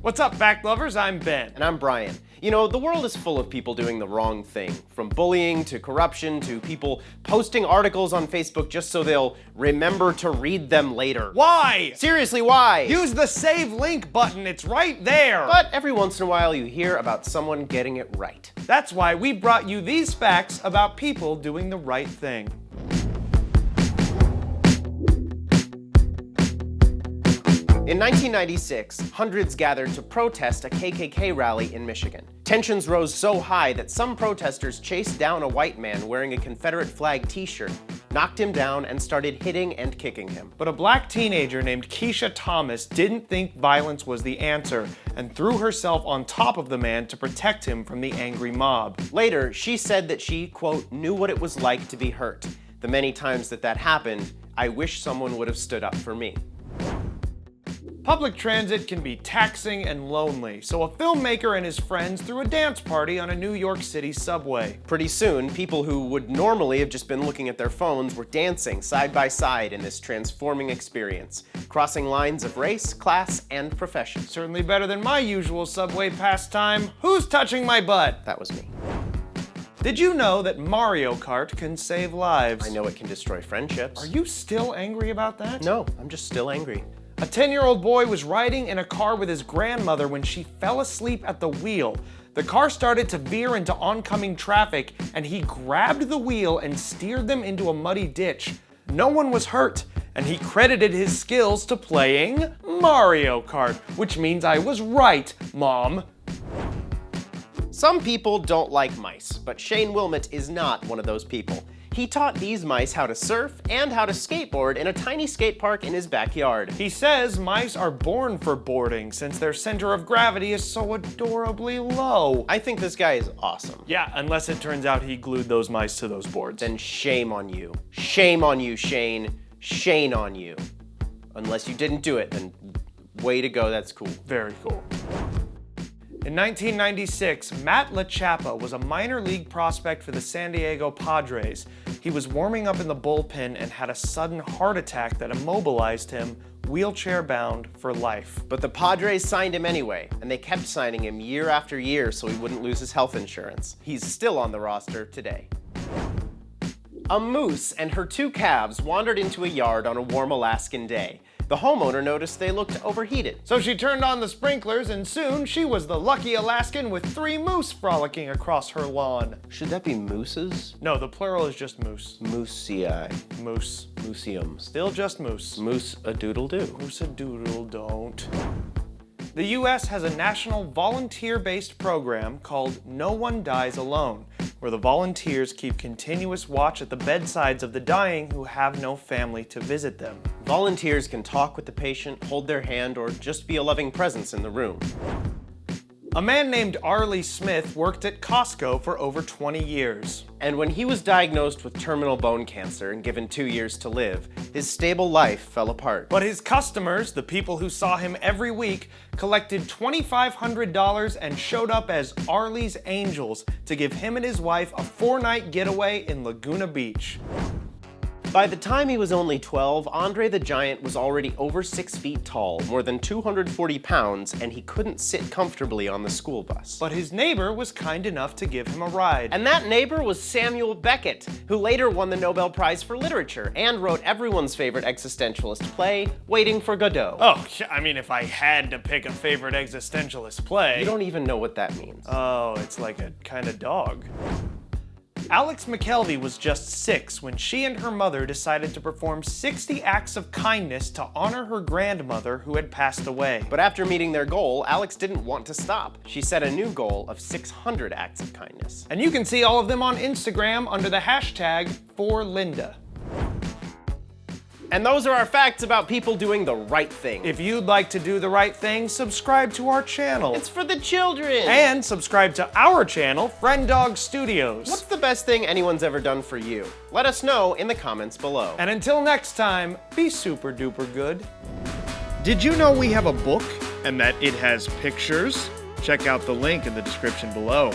What's up, fact lovers? I'm Ben. And I'm Brian. You know, the world is full of people doing the wrong thing. From bullying to corruption to people posting articles on Facebook just so they'll remember to read them later. Why? Seriously, why? Use the save link button, it's right there. But every once in a while you hear about someone getting it right. That's why we brought you these facts about people doing the right thing. In 1996, hundreds gathered to protest a KKK rally in Michigan. Tensions rose so high that some protesters chased down a white man wearing a Confederate flag t-shirt, knocked him down, and started hitting and kicking him. But a black teenager named Keisha Thomas didn't think violence was the answer and threw herself on top of the man to protect him from the angry mob. Later, she said that she, quote, knew what it was like to be hurt. The many times that happened, I wish someone would have stood up for me. Public transit can be taxing and lonely, so a filmmaker and his friends threw a dance party on a New York City subway. Pretty soon, people who would normally have just been looking at their phones were dancing side by side in this transforming experience, crossing lines of race, class, and profession. Certainly better than my usual subway pastime. Who's touching my butt? That was me. Did you know that Mario Kart can save lives? I know it can destroy friendships. Are you still angry about that? No, I'm just still angry. A 10-year-old boy was riding in a car with his grandmother when she fell asleep at the wheel. The car started to veer into oncoming traffic, and he grabbed the wheel and steered them into a muddy ditch. No one was hurt, and he credited his skills to playing Mario Kart, which means I was right, Mom. Some people don't like mice, but Shane Wilmot is not one of those people. He taught these mice how to surf and how to skateboard in a tiny skate park in his backyard. He says mice are born for boarding since their center of gravity is so adorably low. I think this guy is awesome. Yeah, unless it turns out he glued those mice to those boards. Then shame on you. Shame on you, Shane. Shane on you. Unless you didn't do it, then way to go, that's cool. Very cool. In 1996, Matlin Chapa was a minor league prospect for the San Diego Padres. He was warming up in the bullpen and had a sudden heart attack that immobilized him, wheelchair-bound for life. But the Padres signed him anyway, and they kept signing him year after year so he wouldn't lose his health insurance. He's still on the roster today. A moose and her two calves wandered into a yard on a warm Alaskan day. The homeowner noticed they looked overheated. So she turned on the sprinklers, and soon she was the lucky Alaskan with 3 moose frolicking across her lawn. Should that be mooses? No, the plural is just moose. Moosei. Moose. Museums. Still just moose. Moose-a-doodle-doo. Moose-a-doodle-don't. The U.S. has a national volunteer-based program called No One Dies Alone, where the volunteers keep continuous watch at the bedsides of the dying who have no family to visit them. Volunteers can talk with the patient, hold their hand, or just be a loving presence in the room. A man named Arlie Smith worked at Costco for over 20 years. And when he was diagnosed with terminal bone cancer and given 2 years to live, his stable life fell apart. But his customers, the people who saw him every week, collected $2,500 and showed up as Arlie's Angels to give him and his wife a 4-night getaway in Laguna Beach. By the time he was only 12, Andre the Giant was already over 6 feet tall, more than 240 pounds, and he couldn't sit comfortably on the school bus. But his neighbor was kind enough to give him a ride. And that neighbor was Samuel Beckett, who later won the Nobel Prize for Literature and wrote everyone's favorite existentialist play, Waiting for Godot. Oh, I mean, if I had to pick a favorite existentialist play... You don't even know what that means. Oh, it's like a kind of dog. Alex Mckelvey was just 6 when she and her mother decided to perform 60 acts of kindness to honor her grandmother who had passed away. But after meeting their goal, Alex didn't want to stop. She set a new goal of 600 acts of kindness. And you can see all of them on Instagram under the hashtag #ForLinda. And those are our facts about people doing the right thing. If you'd like to do the right thing, subscribe to our channel. It's for the children. And subscribe to our channel, Friend Dog Studios. What's the best thing anyone's ever done for you? Let us know in the comments below. And until next time, be super duper good. Did you know we have a book and that it has pictures? Check out the link in the description below.